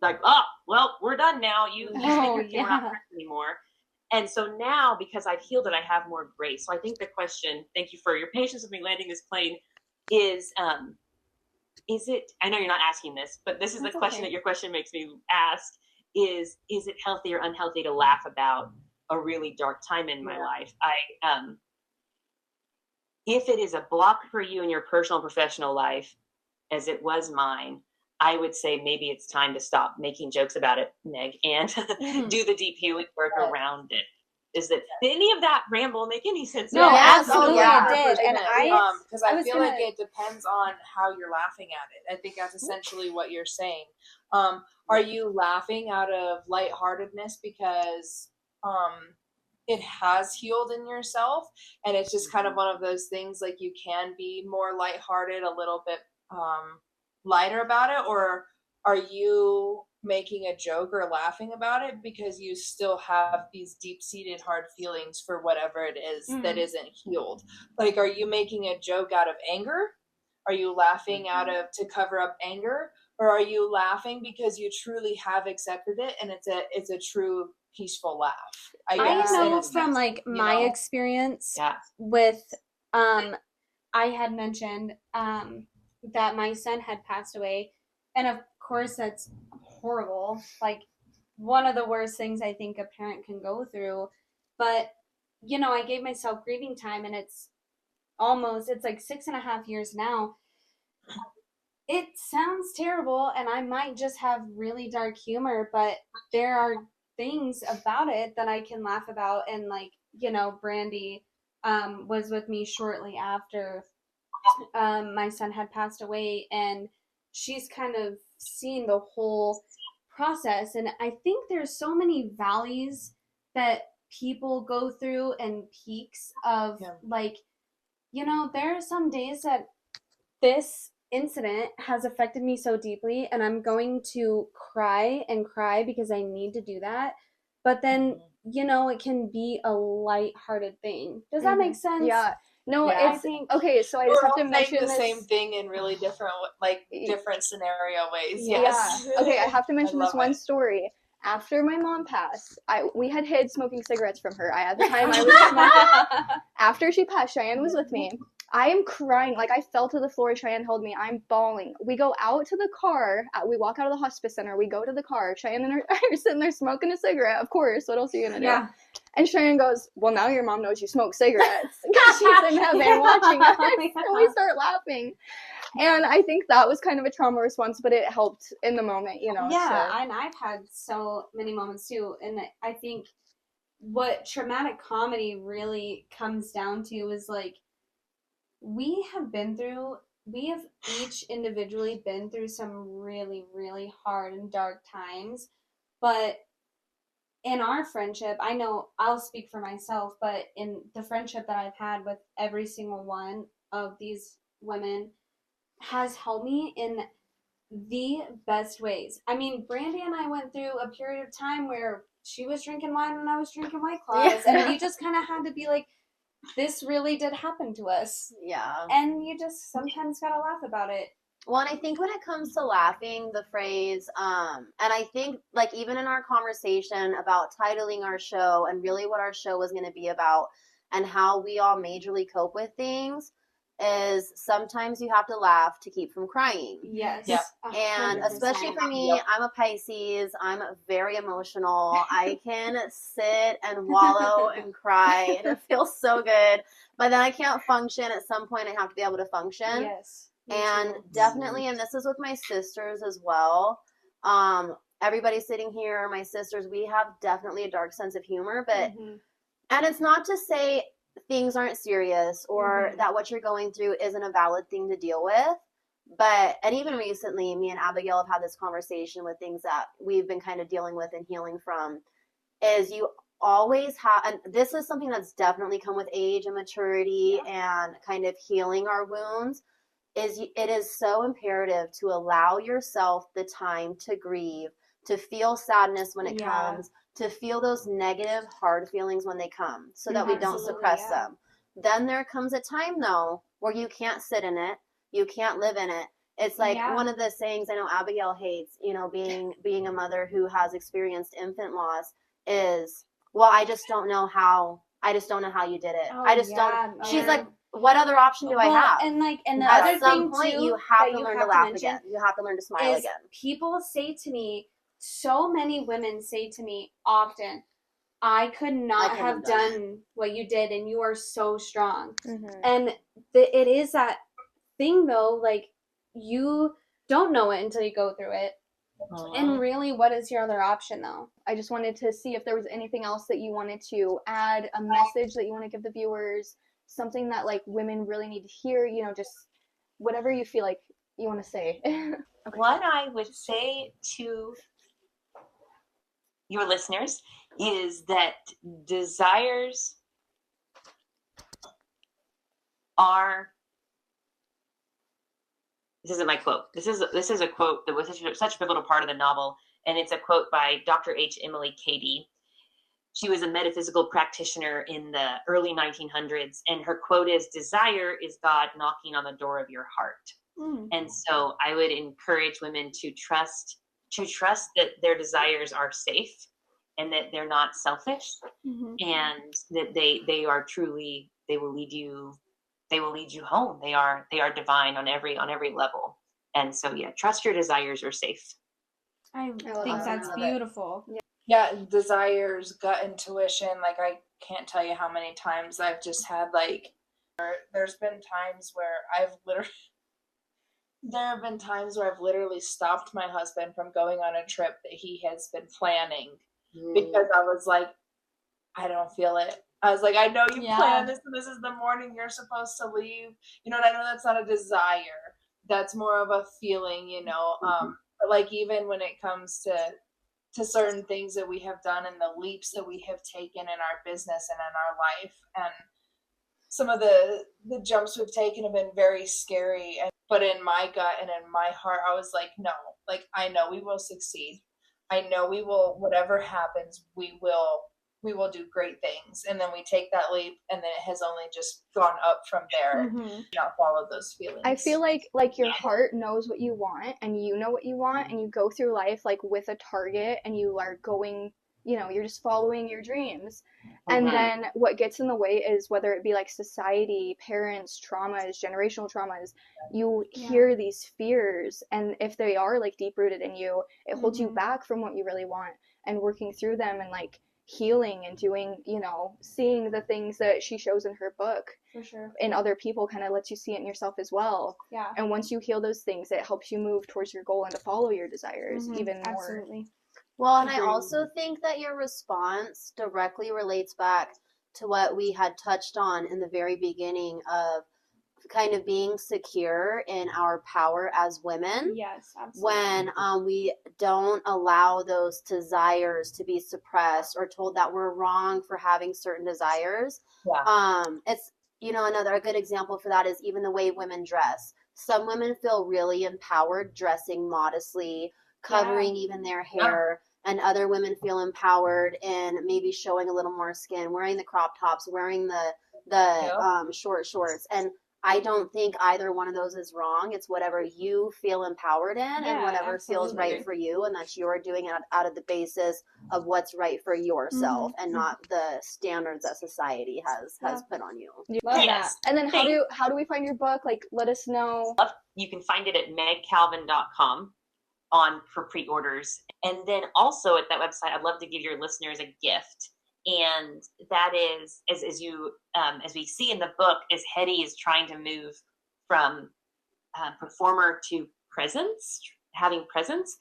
like, oh, well, we're done now. You we're not friends anymore. And so now, because I've healed it, I have more grace. So I think the question, thank you for your patience with me landing this plane, is it, I know you're not asking this, but this is the question that your question makes me ask, is it healthy or unhealthy to laugh about a really dark time in my life? If it is a block for you in your personal and professional life, as it was mine, I would say maybe it's time to stop making jokes about it, Meg, and do the deep healing work around it. Did any of that ramble make any sense? No, absolutely it did. And because I feel like it depends on how you're laughing at it. I think that's essentially what you're saying. Are you laughing out of lightheartedness because it has healed in yourself, and it's just kind of one of those things, like you can be more lighthearted, a little bit lighter about it? Or are you making a joke or laughing about it because you still have these deep-seated hard feelings for whatever it is that isn't healed? Like, are you making a joke out of anger? Are you laughing out of to cover up anger? Or are you laughing because you truly have accepted it and it's a true peaceful laugh? I know from like my experience with I had mentioned that my son had passed away, and of course that's horrible, like one of the worst things I think a parent can go through. But I gave myself grieving time, and it's like 6.5 years now. It sounds terrible, and I might just have really dark humor, but there are things about it that I can laugh about. And like, Brandy was with me shortly after my son had passed away, and she's kind of seen the whole process. And I think there's so many valleys that people go through and peaks of like, there are some days that this incident has affected me so deeply, and I'm going to cry and cry because I need to do that. But then, it can be a light-hearted thing. Does that make sense? Yeah. No, Yeah. I think okay. So I just have to mention the this. same thing in really different, different scenario ways. Yeah. Yes. Okay, I have to mention this one it. story. After my mom passed, we had hid smoking cigarettes from her. At the time, I was smoking. After she passed, Cheyenne was with me. I am crying. Like, I fell to the floor. Cheyenne held me. I'm bawling. We go out to the car. We walk out of the hospice center. We go to the car. Cheyenne and her are sitting there smoking a cigarette. Of course. What else are you going to do? Yeah. And Cheyenne goes, well, now your mom knows you smoke cigarettes. Because she's in heaven watching us. And we start laughing. And I think that was kind of a trauma response, but it helped in the moment, Yeah, so. and I've had so many moments too. And I think what traumatic comedy really comes down to is like, we have each individually been through some really, really hard and dark times. But in our friendship, I know I'll speak for myself, but in the friendship that I've had with every single one of these women has helped me in the best ways. I mean, Brandy and I went through a period of time where she was drinking wine and I was drinking White Claws, and we just kind of had to be like, this really did happen to us. Yeah. And you just sometimes gotta laugh about it. Well, and I think when it comes to laughing, the phrase, and I think like even in our conversation about titling our show and really what our show was going to be about and how we all majorly cope with things is sometimes you have to laugh to keep from crying. Yes. Yep. And 100%. especially for me, I'm a Pisces. I'm very emotional. I can sit and wallow and cry and it feels so good. But then I can't function. At some point I have to be able to function. Yes. And definitely, and this is with my sisters as well. Everybody sitting here, my sisters, we have definitely a dark sense of humor, but and it's not to say things aren't serious or that what you're going through isn't a valid thing to deal with. But, and even recently, me and Abigail have had this conversation with things that we've been kind of dealing with and healing from, is you always have, and this is something that's definitely come with age and maturity and kind of healing our wounds, it is so imperative to allow yourself the time to grieve, to feel sadness when it comes, to feel those negative, hard feelings when they come, so that we don't suppress them. Then there comes a time, though, where you can't sit in it, you can't live in it. It's like one of the sayings I know Abigail hates, being a mother who has experienced infant loss is, well, I just don't know how you did it. I just don't. She's like, what other option do I have? And the At other some thing point, too, you have that to you learn have to laugh mention again. You have to learn to smile is again. people say to me, so many women say to me often, I could not have done what you did, and you are so strong. And it is that thing, though, like, you don't know it until you go through it. And really, what is your other option, though? I just wanted to see if there was anything else that you wanted to add, a message that you want to give the viewers, something that, like, women really need to hear, just whatever you feel like you want to say. What I would say to your listeners is that desires are, this isn't my quote. This is a quote that was such a pivotal part of the novel, and it's a quote by Dr. H. Emily Cady. She was a metaphysical practitioner in the early 1900s, and her quote is, "Desire is God knocking on the door of your heart." And so I would encourage women to trust that their desires are safe and that they're not selfish, and that they are truly, they will lead you home. They are divine on every level. And so trust your desires are safe. I think that's beautiful. Yeah, desires, gut intuition. Like, I can't tell you how many times I've just had, like, there's been times where there have been times where I've literally stopped my husband from going on a trip that he has been planning because I was like, I don't feel it. I was like, I know you Yeah. planned this, and this is the morning you're supposed to leave. You know, and I know that's not a desire. That's more of a feeling, you know. But like even when it comes to certain things that we have done and the leaps that we have taken in our business and in our life, and some of the jumps we've taken have been very scary. But in my gut and in my heart, I was like, no, like I know we will succeed. I know we will. Whatever happens, we will do great things. And then we take that leap, and then it has only just gone up from there. Not follow those feelings. I feel like your heart knows what you want, and you know what you want, and you go through life like with a target, and you are going, you know, you're just following your dreams. And then what gets in the way is whether it be like society, parents, traumas, generational traumas, you hear these fears, and if they are like deep rooted in you, it holds you back from what you really want, and working through them and like healing and doing, you know, seeing the things that she shows in her book For sure. in other people kind of lets you see it in yourself as well. Yeah. And once you heal those things, it helps you move towards your goal and to follow your desires even more. Absolutely. Well, and I also think that your response directly relates back to what we had touched on in the very beginning of kind of being secure in our power as women. Yes, absolutely. When we don't allow those desires to be suppressed or told that we're wrong for having certain desires. It's, you know, a good example for that is even the way women dress. Some women feel really empowered dressing modestly, covering even their hair, and other women feel empowered in maybe showing a little more skin, wearing the crop tops, wearing the short shorts. And I don't think either one of those is wrong. It's whatever you feel empowered in and whatever feels right for you, and that you're doing it out of the basis of what's right for yourself and not the standards that society has put on you. Love that. And then how do we find your book? Like, let us know. You can find it at megcalvin.com for pre-orders. And then also at that website, I'd love to give your listeners a gift. And that is, as we see in the book, as Hetty is trying to move from performer to presence, having presence,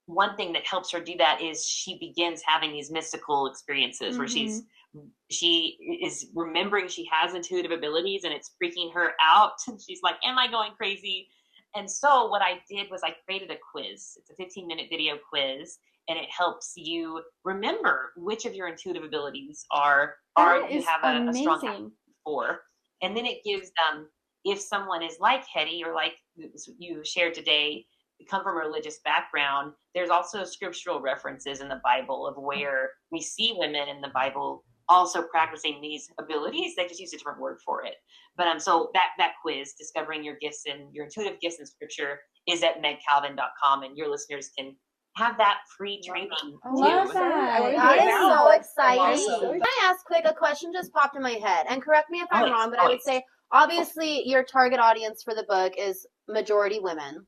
one thing that helps her do that is she begins having these mystical experiences where she is remembering she has intuitive abilities and it's freaking her out. And she's like, am I going crazy? And so what I did was I created a quiz. It's a 15-minute video quiz, and it helps you remember which of your intuitive abilities you have a strong habit for. And then it gives them, if someone is like Hetty or like you shared today, come from a religious background, there's also scriptural references in the Bible of where we see women in the Bible also practicing these abilities. They just use a different word for it. But so that quiz, discovering your gifts and your intuitive gifts in scripture, is at megcalvin.com, and your listeners can have that free training too. Love that. That is so exciting. Awesome. Can I ask quick, a question just popped in my head, and correct me if I'm wrong, but I would say obviously your target audience for the book is majority women.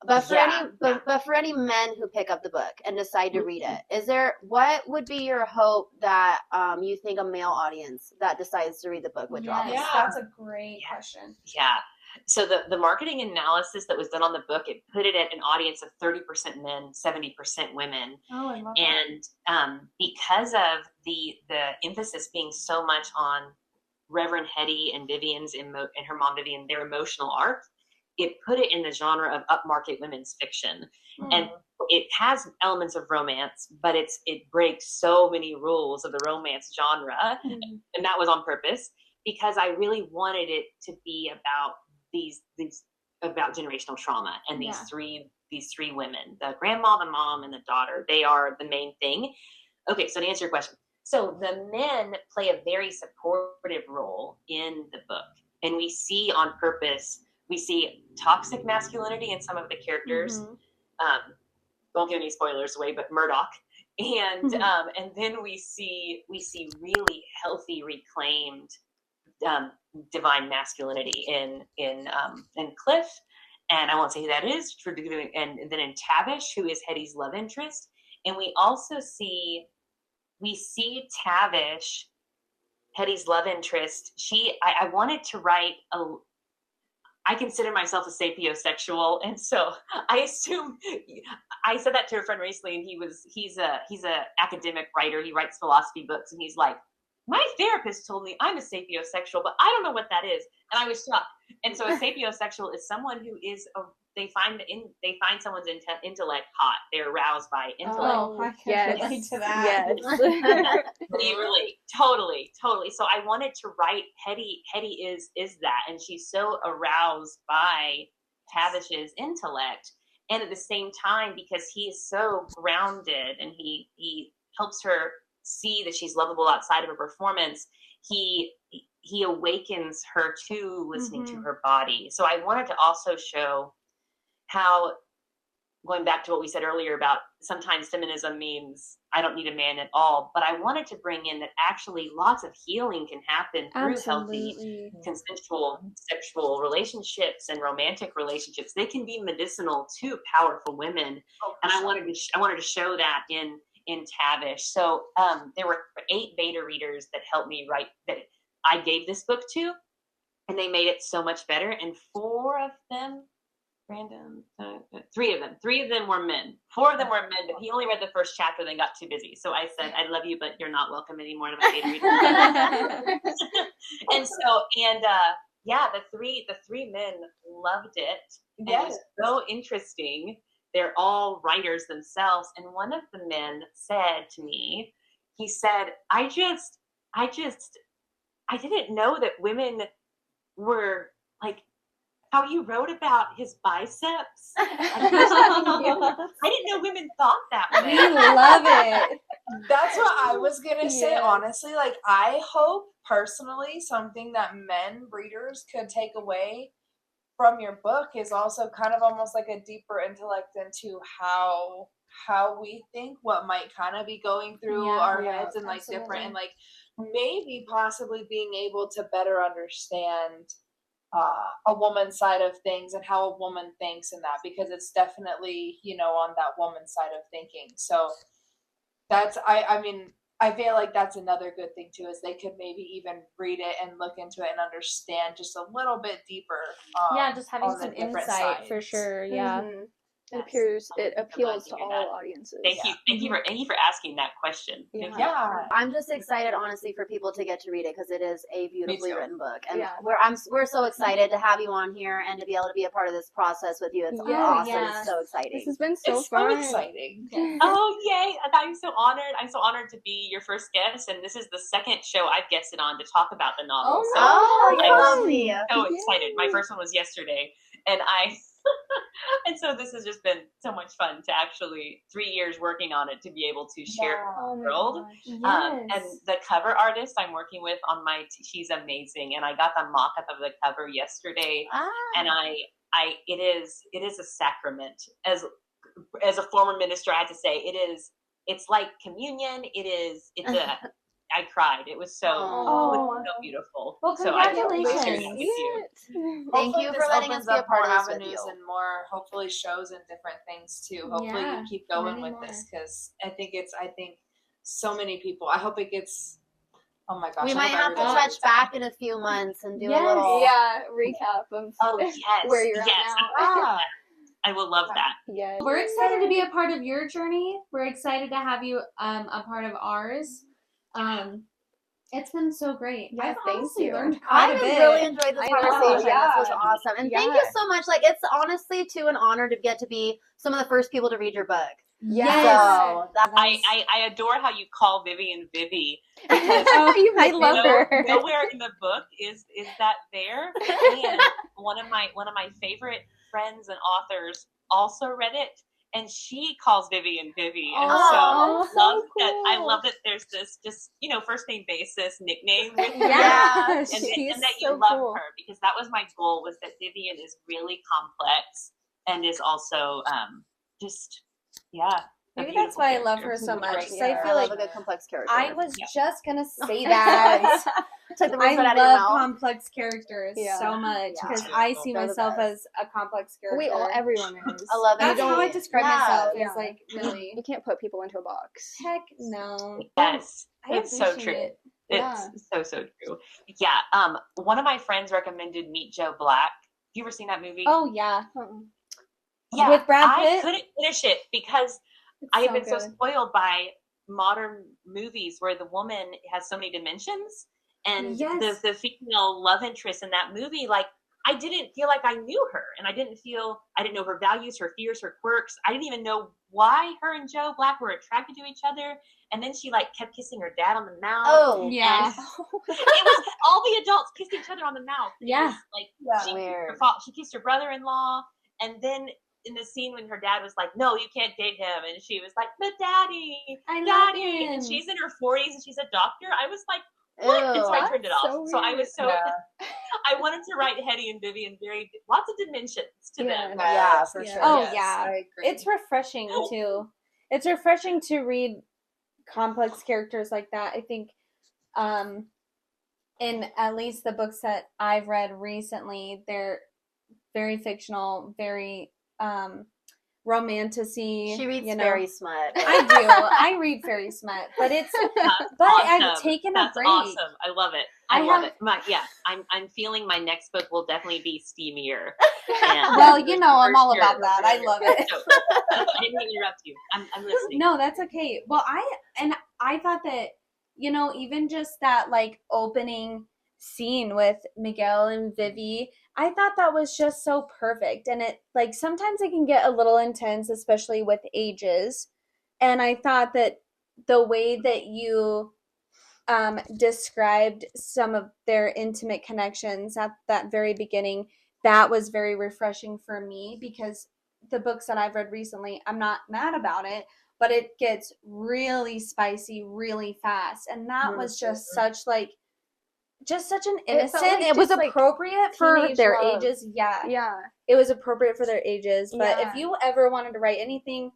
But for any men who pick up the book and decide to read it, what would be your hope that you think a male audience that decides to read the book would draw? Yes, that's a great question. Yeah. So the marketing analysis that was done on the book, it put it at an audience of 30% men, 70% women. Oh, I love and because of the emphasis being so much on Reverend Hetty and Vivian's and her mom Vivian, their emotional arc, it put it in the genre of upmarket women's fiction. And it has elements of romance, but it breaks so many rules of the romance genre. And that was on purpose, because I really wanted it to be about these about generational trauma and these three women, the grandma, the mom, and the daughter. They are the main thing. Okay, so to answer your question, so the men play a very supportive role in the book, and we see on purpose, we see toxic masculinity in some of the characters. Won't give any spoilers away, but Murdoch, and then we see really healthy, reclaimed divine masculinity in Cliff, and I won't say who that is. And then in Tavish, who is Hetty's love interest, and we also see Tavish, Hetty's love interest. I wanted to write I consider myself a sapiosexual, and so I assume I said that to a friend recently, and he's a academic writer. He writes philosophy books, and he's like, my therapist told me I'm a sapiosexual, but I don't know what that is. And I was shocked. And so a sapiosexual is someone who is they find someone's intellect hot. They're aroused by intellect. Oh, I can Yes. relate to that. Yes. Do you really? Totally. So I wanted to write Hetty is that, and she's so aroused by Tavish's intellect, and at the same time, because he is so grounded and he helps her see that she's lovable outside of her performance, he awakens her to listening to her body. So I wanted to also show how, going back to what we said earlier about sometimes feminism means I don't need a man at all, but I wanted to bring in that actually lots of healing can happen through healthy, consensual sexual relationships and romantic relationships. They can be medicinal to powerful women, and I wanted to show that in Tavish. So there were 8 beta readers that helped me write, that I gave this book to, and they made it so much better. And 4 of them, random, 3 of them were men. 4 of them were men, but he only read the first chapter, then got too busy. So I said, I love you, but you're not welcome anymore to my beta readers. And so, yeah, the three men loved it. And it was so interesting. They're all writers themselves. And one of the men said to me, he said, I didn't know that women were like, how you wrote about his biceps. I didn't know women thought that way. We love it. That's what I was gonna say, honestly. Like, I hope personally something that men readers could take away from your book is also kind of almost like a deeper intellect into how we think, what might kind of be going through our heads, and like different, and like maybe possibly being able to better understand a woman's side of things and how a woman thinks, and that, because it's definitely, on that woman's side of thinking. So that's, I mean, I feel like that's another good thing too, is they could maybe even read it and look into it and understand just a little bit deeper. Just having some insight for sure. Yeah. Mm-hmm. It appeals to all audiences. Thank you for asking that question. Yeah. I'm just excited, honestly, for people to get to read it, because it is a beautifully written book, and we're so excited to have you on here and to be able to be a part of this process with you. It's awesome. It's so exciting. This has been so fun. So exciting. Oh yay! I'm so honored. I'm so honored to be your first guest, and this is the second show I've guested on to talk about the novel. Lovely. So excited. My first one was yesterday, and and so this has just been so much fun to actually 3 years working on it to be able to share it with the world. And the cover artist I'm working with on she's amazing, and I got the mock-up of the cover yesterday, and it is a sacrament. As a former minister, I have to say it's like communion. I cried. It was so beautiful. Well, so I congratulations. share that with you. Thank you for letting us be a part of this with you. And more, hopefully, shows and different things too. Hopefully you keep going with this, because I think so many people. I hope it gets. Oh my gosh! We might have to touch back in a few months and do a little recap of where you're at now. I will love that. Yes. We're excited to be a part of your journey. We're excited to have you a part of ours. It's been so great. Yeah, I've thank honestly you. learned quite a bit. really enjoyed this conversation. Yeah. This was awesome. And thank you so much. Like, it's honestly too an honor to get to be some of the first people to read your book. Yes. So I adore how you call Vivian Vivi. I love her. Nowhere in the book is that there. And one of my favorite friends and authors also read it, and she calls Vivian Vivi. And I love that there's this just first name basis nickname with her. Yeah, and that you love her, because that was my goal, was that Vivian is really complex and is also Maybe that's why I love her so much. Yeah. I feel like a good complex character. I was just gonna say that. Took the words I right out of your love mouth. complex characters so much, because Yeah. I see They're the myself best. as a complex character. Everyone is. I love it. That's how I describe myself. Yeah. Is like really. You can't put people into a box. Heck no. Yes, I it's so appreciate true. it. It's so true. Yeah. One of my friends recommended Meet Joe Black. You ever seen that movie? Oh yeah. Yeah. With Brad Pitt? I couldn't finish it because I had been so spoiled by modern movies where the woman has so many dimensions, and Yes. the female love interest in that movie, like, I didn't feel like I knew her, and I didn't know her values, her fears, her quirks. I didn't even know why her and Joe Black were attracted to each other. And then she like kept kissing her dad on the mouth. Oh, Yeah. And it was all the adults kissed each other on the mouth. Yeah. It was like Weird. she kissed her brother-in-law, and then in the scene when her dad was like, "No, you can't date him," and she was like, "But daddy, I love daddy," him. and she's in her 40s and she's a doctor. I was like, what? And so I turned it off. So I was so I wanted to write Hetty and Vivian lots of dimensions to them. Yeah, for sure. Oh, Yes, yeah. I agree. It's refreshing too. It's refreshing to read complex characters like that. I think in at least the books that I've read recently, they're very fictional, very romantic-y. She reads you know? fairy smut. I do. I read fairy smut, but Awesome. I've taken That's a break. awesome. I love it. I I love have- it. I'm feeling my next book will definitely be steamier. And Well, you know, I'm all for about sure. that. I love it. So, I didn't mean to interrupt you. I'm listening. No, that's okay. Well, I thought that, you know, even just that like opening scene with Miguel and Vivi, I thought that was just so perfect. And it like sometimes it can get a little intense, especially with ages. And I thought that the way that you described some of their intimate connections at that very beginning, that was very refreshing for me, because the books that I've read recently, I'm not mad about it, but it gets really spicy really fast. And that was just such an innocent, like it was just, like, appropriate for teenage their love. ages. Yeah. Yeah. It was appropriate for their ages. But Yeah. if you ever wanted to write anything,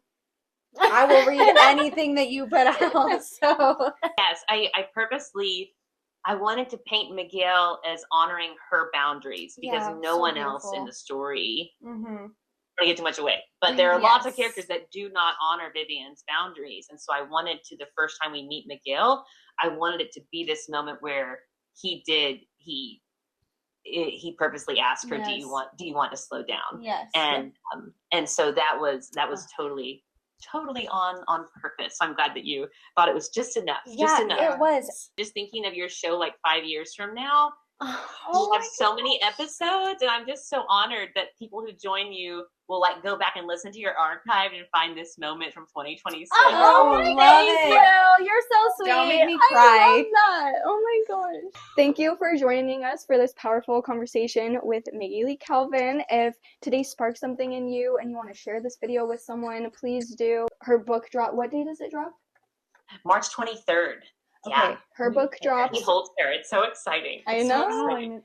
I will read anything that you put out. So Yes, I purposely I wanted to paint Miguel as honoring her boundaries because Yeah, no so one else in beautiful. the story. mm-hmm. I don't want to get too much away, but there are lots of Yes. characters that do not honor Vivian's boundaries, and so I wanted to, the first time we meet Miguel, I wanted it to be this moment where he purposely asked her, Yes. do you want to slow down? Yes. And so that was totally on purpose. So I'm glad that you thought it was just enough. Just enough. It was. Just thinking of your show like 5 years from now. Oh You have so many episodes, and I'm just so honored that people who join you will like go back and listen to your archive and find this moment from 2026. Oh, my love thank it. you. You're so sweet. Don't make me I cry. love that. Oh my gosh. Thank you for joining us for this powerful conversation with Meg Calvin. If today sparked something in you and you want to share this video with someone, please do. Her book drop. What day does it drop? March 23rd. Okay. Yeah. Her book drops. He holds her. It's so exciting. I It's so know. exciting.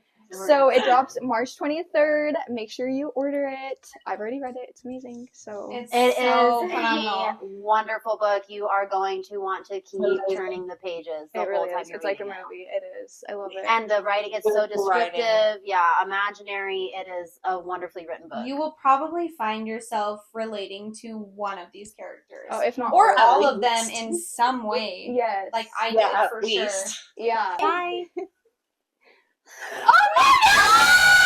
So it drops March 23rd. Make sure you order it. I've already read it. It's amazing. So It's It so is phenomenal. a wonderful book. You are going to want to keep Amazing. turning the pages the it whole really time is. you're It's like a reading it. movie. It is. I love it. And the writing is so Beautiful writing. descriptive. Yeah, imaginary. It is a wonderfully written book. You will probably find yourself relating to one of these characters. Oh, if not or all at of them least. in some way. Yes. Like I Yeah, did at for least. sure. Yeah. Bye. Oh my god!